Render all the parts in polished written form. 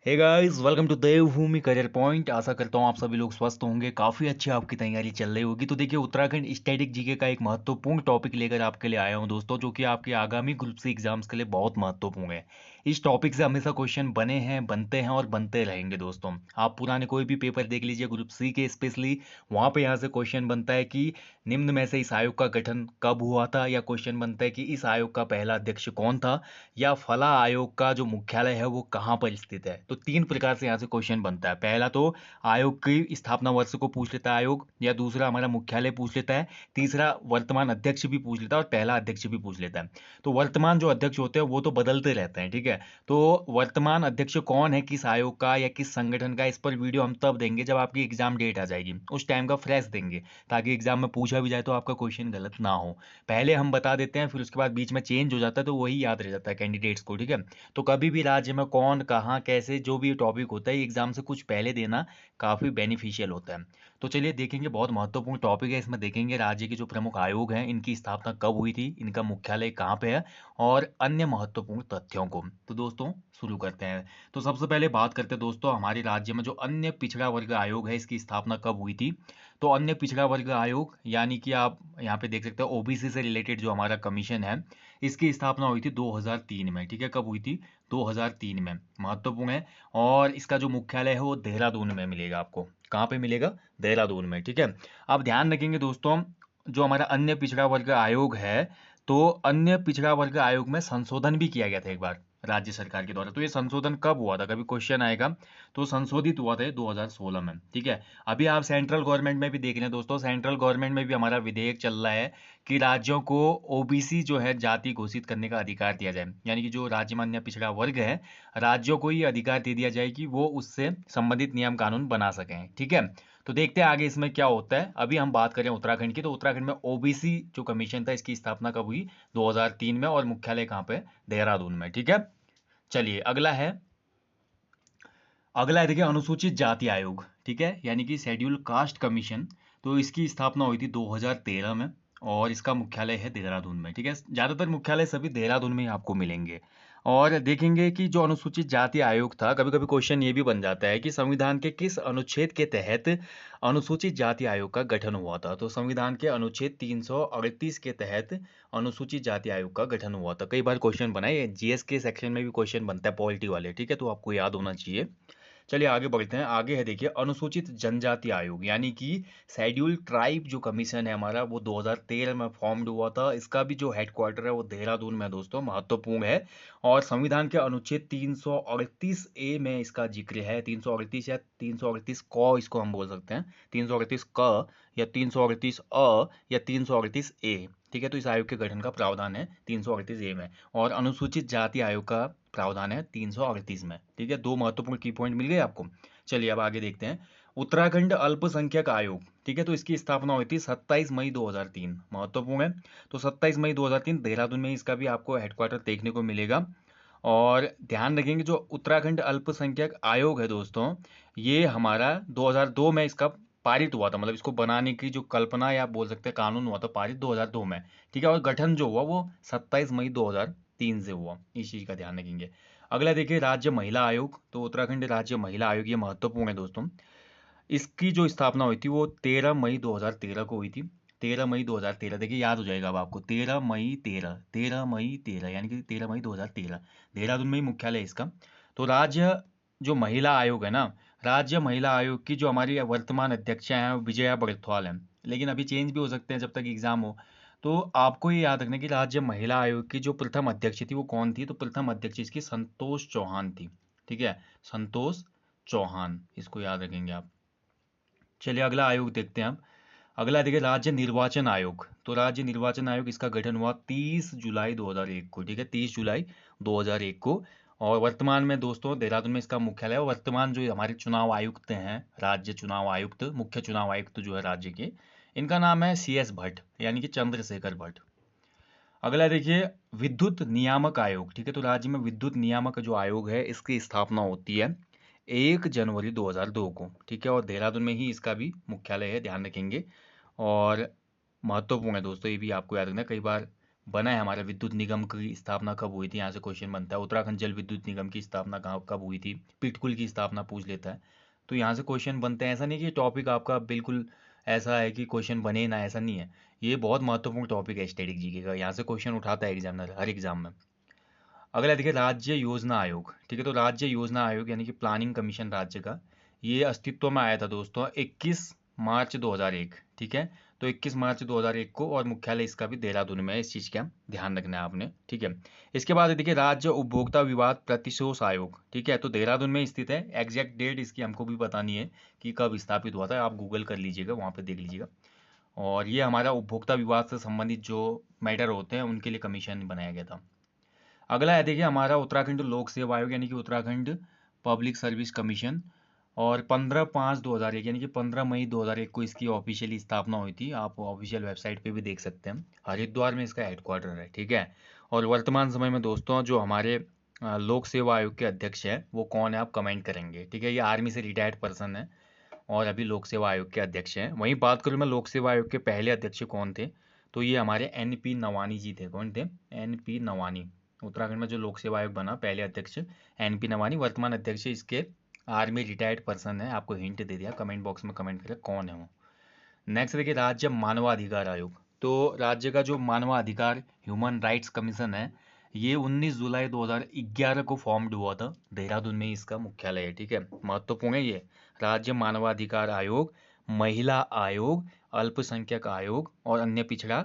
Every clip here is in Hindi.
Hey guys, welcome to Devbhoomi career point. आशा करता हूँ आप सभी लोग स्वस्थ होंगे। काफ़ी अच्छी आपकी तैयारी चल रही होगी। तो देखिए, उत्तराखंड स्टैटिक जीके का एक महत्वपूर्ण टॉपिक लेकर आपके लिए आया हूँ दोस्तों, जो कि आपके आगामी ग्रुप सी एग्जाम्स के लिए बहुत महत्वपूर्ण है। इस टॉपिक से हमेशा क्वेश्चन बने हैं, बनते हैं और बनते रहेंगे दोस्तों। आप पुराने कोई भी पेपर देख लीजिए ग्रुप सी के स्पेशली, वहाँ पे यहाँ से क्वेश्चन बनता है कि निम्न में से इस आयोग का गठन कब हुआ था, या क्वेश्चन बनता है कि इस आयोग का पहला अध्यक्ष कौन था, या फला आयोग का जो मुख्यालय है वो कहाँ पर स्थित है। तो तीन प्रकार से यहाँ से क्वेश्चन बनता है। पहला तो आयोग की स्थापना वर्ष को पूछ लेता है आयोग, या दूसरा हमारा मुख्यालय पूछ लेता है, तीसरा वर्तमान अध्यक्ष भी पूछ लेता है और पहला अध्यक्ष भी पूछ लेता है। तो वर्तमान जो अध्यक्ष होते हैं वो तो बदलते रहते हैं, ठीक है। तो वर्तमान अध्यक्ष कौन है, किस आयोग का या किस संगठन का, इस पर वीडियो हम तब देंगे जब आपकी एग्जाम डेट आ जाएगी, उस टाइम का फ्रेश देंगे, ताकि एग्जाम में पूछा भी जाए तो आपका क्वेश्चन गलत ना हो। पहले हम बता देते हैं, फिर उसके बाद बीच में चेंज हो जाता है तो वही याद रह जाता है कैंडिडेट्स को, ठीक है। तो कभी भी राज्य में कौन, कहाँ, कैसे, जो भी टॉपिक होता है एग्जाम से कुछ पहले देना काफ़ी बेनिफिशियल होता है। तो चलिए देखेंगे, बहुत महत्वपूर्ण टॉपिक है। इसमें देखेंगे राज्य के जो प्रमुख आयोग हैं, इनकी स्थापना कब हुई थी, इनका मुख्यालय कहाँ पे है, और अन्य महत्वपूर्ण तथ्यों को। तो दोस्तों शुरू करते हैं। तो सबसे पहले बात करते हैं दोस्तों, हमारे राज्य में जो अन्य पिछड़ा वर्ग आयोग है, इसकी स्थापना कब हुई थी। तो अन्य पिछड़ा वर्ग आयोग, यानी कि आप यहाँ पे देख सकते हैं ओबीसी से रिलेटेड जो हमारा कमीशन है, इसकी स्थापना हुई थी 2003 में, ठीक है। कब हुई थी? 2003 में। महत्वपूर्ण है। और इसका जो मुख्यालय है वो देहरादून में मिलेगा आपको। कहाँ पे मिलेगा? देहरादून में, ठीक है। आप ध्यान रखेंगे दोस्तों, जो हमारा अन्य पिछड़ा वर्ग आयोग है, तो अन्य पिछड़ा वर्ग आयोग में संशोधन भी किया गया था एक बार राज्य सरकार के द्वारा। तो ये संशोधन कब हुआ था, कभी क्वेश्चन आएगा। तो संशोधित हुआ था 2016 में, ठीक है। अभी आप सेंट्रल गवर्नमेंट में भी देख रहे हैं दोस्तों, सेंट्रल गवर्नमेंट में भी हमारा विधेयक चल रहा है कि राज्यों को ओबीसी जो है जाति घोषित करने का अधिकार दिया जाए। यानी कि जो राज्य में अन्य पिछड़ा वर्ग है, राज्यों को ये अधिकार दे दिया जाए कि वो उससे संबंधित नियम कानून बना सकें, ठीक है। तो देखते हैं आगे इसमें क्या होता है। अभी हम बात करें उत्तराखंड की, तो उत्तराखंड में ओबीसी जो कमीशन था, इसकी स्थापना कब हुई? 2003 में। और मुख्यालय कहाँ पे? देहरादून में, ठीक है। चलिए अगला है देखिए अनुसूचित जाति आयोग, ठीक है, यानी कि शेड्यूल कास्ट कमीशन। तो इसकी स्थापना हुई थी 2013 में, और इसका मुख्यालय है देहरादून में, ठीक है। ज़्यादातर मुख्यालय सभी देहरादून में ही आपको मिलेंगे। और देखेंगे कि जो अनुसूचित जाति आयोग था, कभी कभी क्वेश्चन ये भी बन जाता है कि संविधान के किस अनुच्छेद के तहत अनुसूचित जाति आयोग का गठन हुआ था। तो संविधान के अनुच्छेद 338 के तहत अनुसूचित जाति आयोग का गठन हुआ था। कई बार क्वेश्चन बना है, जीएस के सेक्शन में भी क्वेश्चन बनता है पॉलिटी वाले, ठीक है, तो आपको याद होना चाहिए। चलिए आगे बढ़ते हैं। आगे है देखिए अनुसूचित जनजाति आयोग, यानी कि शेड्यूल ट्राइब जो कमीशन है हमारा, वो 2013 में फॉर्म्ड हुआ था। इसका भी जो हेडक्वार्टर है वो देहरादून में है दोस्तों, महत्वपूर्ण है। और संविधान के अनुच्छेद 338 ए में इसका जिक्र है। 338 या 338 क इसको हम बोल सकते हैं, 338 क या 338 अ या 338 ए, ठीक है। तो इस आयोग के गठन का प्रावधान है 338 ए में, और अनुसूचित जाति आयोग का प्रावधान है 338 में, ठीक है। दो महत्वपूर्ण की पॉइंट मिल गए आपको। चलिए अब आगे देखते हैं। उत्तराखंड अल्पसंख्यक आयोग, ठीक है, तो इसकी स्थापना हुई थी 27 मई 2003। महत्वपूर्ण है। तो 27 मई 2003 देहरादून में इसका भी आपको हेडक्वार्टर देखने को मिलेगा। और ध्यान रखेंगे जो उत्तराखंड अल्पसंख्यक आयोग है दोस्तों, ये हमारा 2002 में इसका पारित हुआ था। मतलब इसको बनाने की जो कल्पना या आप बोल सकते हैं कानून हुआ था पारित 2002 में, ठीक है। और गठन जो हुआ वो 27 मई 2003 से हुआ। इस चीज़ का ध्यान रखेंगे। अगला देखिए राज्य महिला आयोग। तो उत्तराखंड राज्य महिला आयोग ये महत्वपूर्ण है दोस्तों। इसकी जो स्थापना हुई थी वो 13 मई 2013 को हुई थी। 13 मई 2013, देखिए याद हो जाएगा अब आपको। 13 मई 13, 13 मई 13, यानी कि 13 मई 2013। देहरादून में ही मुख्यालय है इसका। तो राज्य जो महिला आयोग है ना, राज्य महिला आयोग की जो हमारी वर्तमान अध्यक्षा हैं वो विजया बड़थवाल हैं, लेकिन अभी चेंज भी हो सकते हैं जब तक एग्जाम हो। तो आपको ये याद रखना कि राज्य महिला आयोग की जो प्रथम अध्यक्ष थी वो कौन थी। तो प्रथम अध्यक्ष इसकी संतोष चौहान थी, ठीक है। संतोष चौहान, इसको याद रखेंगे आप। चलिए अगला आयोग देखते हैं आप। अगला देखिए राज्य निर्वाचन आयोग। तो राज्य निर्वाचन आयोग इसका गठन हुआ 30 जुलाई 2001 को, ठीक है, 30 जुलाई 2001 को। और वर्तमान में दोस्तों देहरादून में इसका मुख्यालय है। वर्तमान जो हमारे चुनाव आयुक्त हैं, राज्य चुनाव आयुक्त, मुख्य चुनाव आयुक्त जो है राज्य के, इनका नाम है CS भट्ट, यानी कि चंद्रशेखर भट्ट। अगला देखिए विद्युत नियामक आयोग, ठीक है। तो राज्य में विद्युत नियामक जो आयोग है इसकी स्थापना होती है 1 जनवरी 2002 को, ठीक है। और देहरादून में ही इसका भी मुख्यालय है, ध्यान रखेंगे। और महत्वपूर्ण है दोस्तों, ये भी आपको याद रखना, कई बार बना है हमारा विद्युत निगम की स्थापना कब हुई थी, यहाँ से क्वेश्चन बनता है। उत्तराखंड जल विद्युत निगम की स्थापना कहाँ कब हुई थी, पिटकुल की स्थापना पूछ लेता है। तो यहाँ से क्वेश्चन बनते हैं। ऐसा नहीं कि टॉपिक आपका बिल्कुल ऐसा है कि क्वेश्चन बने ही ना, ऐसा नहीं है। ये बहुत महत्वपूर्ण टॉपिक है स्टैटिक जीके का, यहाँ से क्वेश्चन उठाता है एग्जामिनर हर एग्जाम में। अगला देखिए राज्य योजना आयोग, ठीक है। तो राज्य योजना आयोग यानी कि प्लानिंग कमीशन राज्य का, ये अस्तित्व में आया था दोस्तों 21 मार्च 2001, ठीक है। तो 21 मार्च 2001 को, और मुख्यालय इसका भी देहरादून में है। इस चीज़ का ध्यान रखना है आपने, ठीक है। इसके बाद देखिए राज्य उपभोक्ता विवाद प्रतिशोध आयोग, ठीक है। तो देहरादून में स्थित है। एग्जैक्ट डेट इसकी हमको भी बतानी है कि कब स्थापित हुआ था, आप गूगल कर लीजिएगा, वहाँ पे देख लीजिएगा। और ये हमारा उपभोक्ता विवाद से संबंधित जो मैटर होते हैं उनके लिए कमीशन बनाया गया था। अगला है देखिए हमारा उत्तराखंड लोक सेवा आयोग यानी कि उत्तराखंड पब्लिक सर्विस कमीशन। और 15/5/2001 यानी कि 15 मई 2001 को इसकी ऑफिशियली स्थापना हुई थी। आप ऑफिशियल वेबसाइट पे भी देख सकते हैं। हरिद्वार में इसका हेडक्वार्टर है, ठीक है। और वर्तमान समय में दोस्तों जो हमारे लोक सेवा आयोग के अध्यक्ष हैं वो कौन है, आप कमेंट करेंगे, ठीक है। ये आर्मी से रिटायर्ड पर्सन है और अभी लोक सेवा आयोग के अध्यक्ष हैं। वहीं बात करूँ मैं लोक सेवा आयोग के पहले अध्यक्ष कौन थे, तो ये हमारे NP नवानी जी थे। कौन थे? NP नवानी। उत्तराखंड में जो लोक सेवा आयोग बना पहले अध्यक्ष NP नवानी, वर्तमान अध्यक्ष इसके आर्मी रिटायर्ड पर्सन है। आपको हिंट दे दिया, कमेंट बॉक्स में कमेंट करें कौन है वो। नेक्स्ट देखिए राज्य मानवाधिकार आयोग। तो राज्य का जो मानवाधिकार ह्यूमन राइट्स कमीशन है, ये 19 जुलाई 2011 को फॉर्म्ड हुआ था। देहरादून में ही इसका मुख्यालय है, ठीक है। महत्वपूर्ण है ये। राज्य मानवाधिकार आयोग, महिला आयोग, अल्पसंख्यक आयोग और अन्य पिछड़ा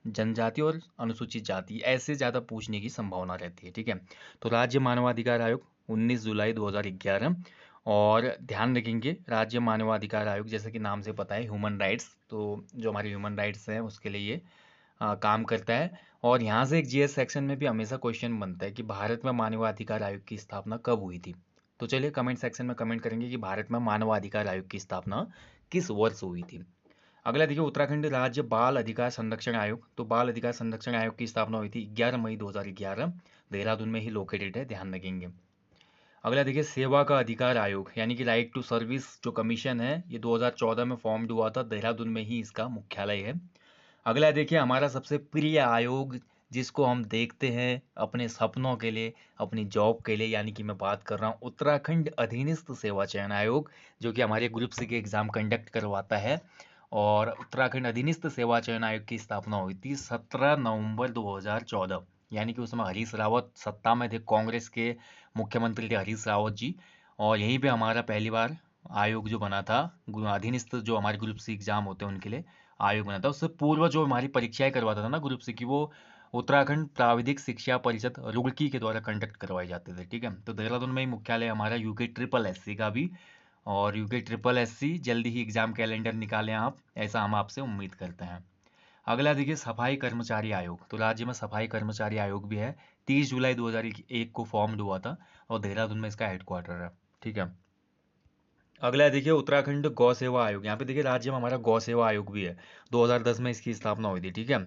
जनजाति और अनुसूचित जाति, ऐसे ज़्यादा पूछने की संभावना रहती है, ठीक है। तो राज्य मानवाधिकार आयोग 19 जुलाई 2011। और ध्यान रखेंगे राज्य मानवाधिकार आयोग जैसे कि नाम से पता है ह्यूमन राइट्स, तो जो हमारे ह्यूमन राइट्स हैं उसके लिए ये काम करता है। और यहाँ से एक GS सेक्शन में भी हमेशा क्वेश्चन बनता है कि भारत में मानवाधिकार आयोग की स्थापना कब हुई थी। तो चलिए कमेंट सेक्शन में कमेंट करेंगे कि भारत में मानवाधिकार आयोग की स्थापना किस वर्ष हुई थी। अगला देखिए उत्तराखंड राज्य बाल अधिकार संरक्षण आयोग। तो बाल अधिकार संरक्षण आयोग की स्थापना हुई थी 11 मई 2011, देहरादून में ही लोकेटेड है, ध्यान रखेंगे। अगला देखिए सेवा का अधिकार आयोग यानी कि राइट टू सर्विस जो कमीशन है, ये 2014 में फॉर्म्ड हुआ था। देहरादून में ही इसका मुख्यालय है। अगला देखिए हमारा सबसे प्रिय आयोग, जिसको हम देखते हैं अपने सपनों के लिए, अपनी जॉब के लिए, यानी कि मैं बात कर रहा हूँ उत्तराखंड अधीनस्थ सेवा चयन आयोग, जो कि हमारे ग्रुप सी के एग्जाम कंडक्ट करवाता है। और उत्तराखंड अधीनस्थ सेवा चयन आयोग की स्थापना हुई थी 17 नवंबर 2014, यानी कि उस समय हरीश रावत सत्ता में थे, कांग्रेस के मुख्यमंत्री थे हरीश रावत जी। और यहीं पे हमारा पहली बार आयोग जो बना था, अधीनस्थ जो हमारे ग्रुप सी एग्जाम होते हैं उनके लिए आयोग बना था। उससे पूर्व जो हमारी परीक्षाएं करवाता था ना ग्रुप सी की, वो उत्तराखंड प्राविधिक शिक्षा परिषद रुड़की के द्वारा कंडक्ट करवाए जाते थे, ठीक है। तो देहरादून में ही मुख्यालय हमारा UKSSC का भी। और UKSSC जल्दी ही एग्जाम कैलेंडर निकालें आप, ऐसा हम आपसे उम्मीद करते हैं। अगला देखिए सफाई कर्मचारी आयोग। तो राज्य में सफाई कर्मचारी आयोग भी है। 30 जुलाई 2001 को फॉर्म्ड हुआ था और देहरादून में इसका हेडक्वार्टर है, ठीक है। अगला है देखिए उत्तराखंड गौ सेवा आयोग। यहाँ पे देखिए राज्य में हमारा गौ सेवा आयोग भी है। 2010 में इसकी स्थापना हुई थी, ठीक है।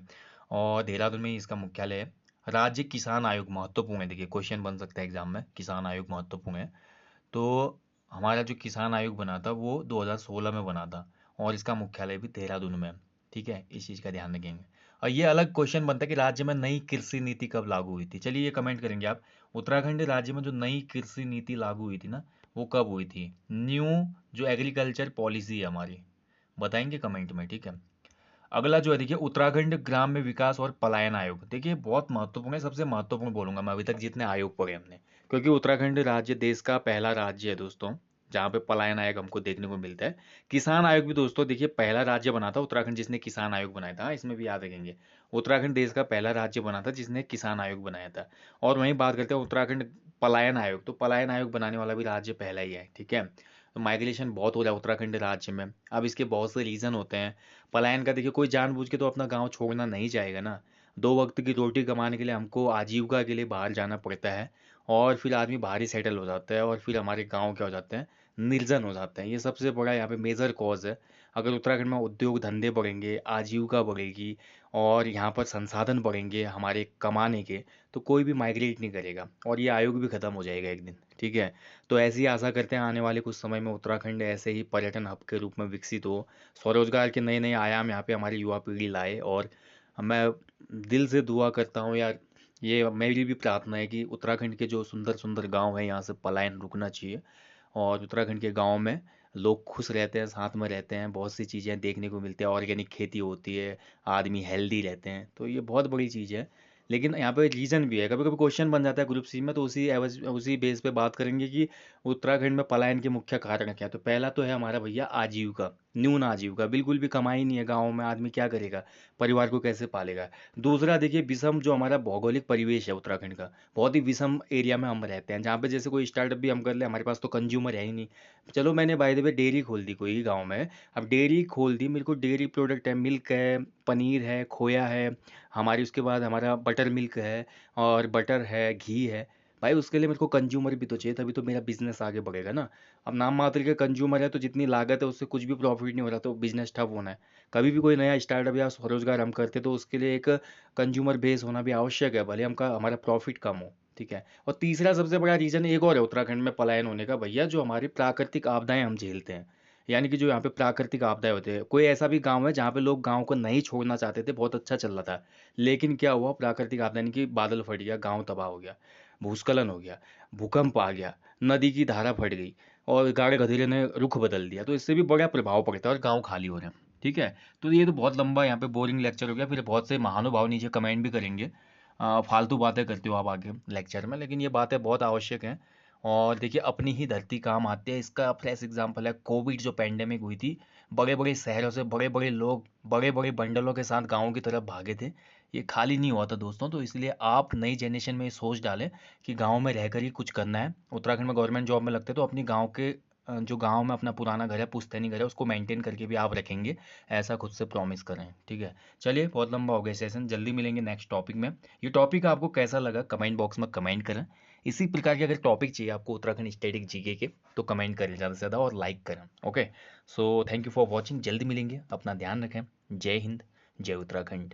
और देहरादून में ही इसका मुख्यालय है। राज्य किसान आयोग महत्वपूर्ण है, देखिए क्वेश्चन बन सकता है एग्जाम में, किसान आयोग महत्वपूर्ण है। तो हमारा जो किसान आयोग बना था वो 2016 में बना था और इसका मुख्यालय भी देहरादून में है, ठीक है। इस चीज़ का ध्यान रखेंगे। और ये अलग क्वेश्चन बनता है कि राज्य में नई कृषि नीति कब लागू हुई थी। चलिए ये कमेंट करेंगे आप, उत्तराखंड राज्य में जो नई कृषि नीति लागू हुई थी ना, वो कब हुई थी। न्यू जो एग्रीकल्चर पॉलिसी है हमारी, बताएंगे कमेंट में, ठीक है। अगला जो है देखिए उत्तराखंड ग्राम्य विकास और पलायन आयोग। देखिए बहुत महत्वपूर्ण है, सबसे महत्वपूर्ण बोलूंगा मैं अभी तक जितने आयोग पढ़े हमने, क्योंकि उत्तराखंड राज्य देश का पहला राज्य है दोस्तों जहाँ पे पलायन आयोग हमको देखने को मिलता है। किसान आयोग भी दोस्तों देखिए पहला राज्य बना था उत्तराखंड जिसने किसान आयोग बनाया था, इसमें भी याद रखेंगे। उत्तराखंड देश का पहला राज्य बना था जिसने किसान आयोग बनाया था। और वहीं बात करते हैं उत्तराखंड पलायन आयोग, तो पलायन आयोग बनाने वाला भी राज्य पहला ही है, ठीक है। तो माइग्रेशन बहुत हो रहा है उत्तराखंड राज्य में। अब इसके बहुत से रीजन होते हैं पलायन का। देखिए कोई जानबूझ के तो अपना गांव छोड़ना नहीं चाहेगा ना। 2 वक्त की रोटी कमाने के लिए हमको आजीविका के लिए बाहर जाना पड़ता है और फिर आदमी बाहर ही सेटल हो जाता है और फिर हमारे गांव क्या हो जाते हैं, निर्जन हो जाते हैं। ये सबसे बड़ा यहाँ पे मेजर कॉज है। अगर उत्तराखंड में उद्योग धंधे बढ़ेंगे, आजीविका बढ़ेगी और यहाँ पर संसाधन बढ़ेंगे हमारे कमाने के, तो कोई भी माइग्रेट नहीं करेगा और ये आयोग भी खत्म हो जाएगा एक दिन, ठीक है। तो ऐसी आशा करते हैं आने वाले कुछ समय में उत्तराखंड ऐसे ही पर्यटन हब के रूप में विकसित हो, स्वरोजगार के नए नए आयाम यहाँ पे हमारी युवा पीढ़ी लाए और मैं दिल से दुआ करता हूँ यार, ये मेरी भी प्रार्थना है कि उत्तराखंड के जो सुंदर सुंदर गांव हैं यहाँ से पलायन रुकना चाहिए। और उत्तराखंड के गांव में लोग खुश रहते हैं, साथ में रहते हैं, बहुत सी चीज़ें देखने को मिलती है, ऑर्गेनिक खेती होती है, आदमी हेल्दी रहते हैं, तो ये बहुत बड़ी चीज़ है। लेकिन यहाँ पे रीज़न भी है, कभी कभी क्वेश्चन बन जाता है ग्रुप सी में, तो उसी बेस पे बात करेंगे कि उत्तराखंड में पलायन के मुख्य कारण क्या है। तो पहला तो है हमारा भैया आजीविका, न्यून आजीविका, बिल्कुल भी कमाई नहीं है गाँव में, आदमी क्या करेगा, परिवार को कैसे पालेगा। दूसरा देखिए विषम जो हमारा भौगोलिक परिवेश है उत्तराखंड का, बहुत ही विषम एरिया में हम रहते हैं, जहाँ पे जैसे कोई स्टार्टअप भी हम कर ले, हमारे पास तो कंज्यूमर है ही नहीं। चलो मैंने बाय द वे डेयरी खोल दी कोई गांव में, अब डेयरी खोल दी, मेरे को डेयरी प्रोडक्ट है, मिल्क है, पनीर है, खोया है, हमारी उसके बाद हमारा बटर मिल्क है, और बटर है, घी है। भाई उसके लिए मेरे को कंज्यूमर भी तो चाहिए, तभी तो मेरा बिजनेस आगे बढ़ेगा ना। अब नाम मात्र के कंज्यूमर है, तो जितनी लागत है उससे कुछ भी प्रॉफिट नहीं हो रहा, तो बिजनेस ठप होना है। कभी भी कोई नया स्टार्टअप या स्वरोजगार हम करते तो उसके लिए एक कंज्यूमर बेस होना भी आवश्यक है, भले हमका हमारा प्रॉफिट कम हो। ठीक है। और तीसरा सबसे बड़ा रीज़न एक और है उत्तराखंड में पलायन होने का भैया, जो हमारी प्राकृतिक आपदाएं हम झेलते हैं। यानी कि जो यहाँ पे प्राकृतिक आपदाएं होते हैं, कोई ऐसा भी गांव है जहाँ पे लोग गांव को नहीं छोड़ना चाहते थे, बहुत अच्छा चल रहा था, लेकिन क्या हुआ, प्राकृतिक आपदा यानी कि बादल फट गया, गांव तबाह हो गया, भूस्खलन हो गया, भूकंप आ गया, नदी की धारा फट गई, और गाढ़े गधेरे ने रुख बदल दिया, तो इससे भी बड़ा प्रभाव पड़ता है और गांव खाली हो रहे हैं। ठीक है। तो ये तो बहुत लंबा यहाँ पे बोरिंग लेक्चर हो गया, फिर बहुत से महानुभाव नीचे कमेंट भी करेंगे, फालतू बातें करते हो आप आगे लेक्चर में, लेकिन ये बातें बहुत आवश्यक हैं। और देखिए अपनी ही धरती काम आती है, इसका फ्रेश एग्जांपल है कोविड जो पेंडेमिक हुई थी, बड़े बड़े शहरों से बड़े बड़े लोग बड़े बड़े बंडलों के साथ गाँव की तरफ भागे थे। ये खाली नहीं हुआ था दोस्तों, तो इसलिए आप नई जनरेशन में ये सोच डालें कि गांव में रहकर ही कुछ करना है। उत्तराखंड में गवर्नमेंट जॉब में लगते तो अपनी गांव के जो गांव में अपना पुराना घर है, पुश्तैनी घर है, उसको मेंटेन करके भी आप रखेंगे, ऐसा खुद से प्रॉमिस करें। ठीक है। चलिए बहुत लंबा हो गया सेशन, जल्दी मिलेंगे नेक्स्ट टॉपिक में। ये टॉपिक आपको कैसा लगा कमेंट बॉक्स में कमेंट करें। इसी प्रकार के अगर टॉपिक चाहिए आपको उत्तराखंड स्टैटिक जीके के, तो कमेंट करें ज़्यादा से ज़्यादा और लाइक करें। Okay. So thank you for watching, जल्दी मिलेंगे, अपना ध्यान रखें। जय हिंद, जय उत्तराखंड।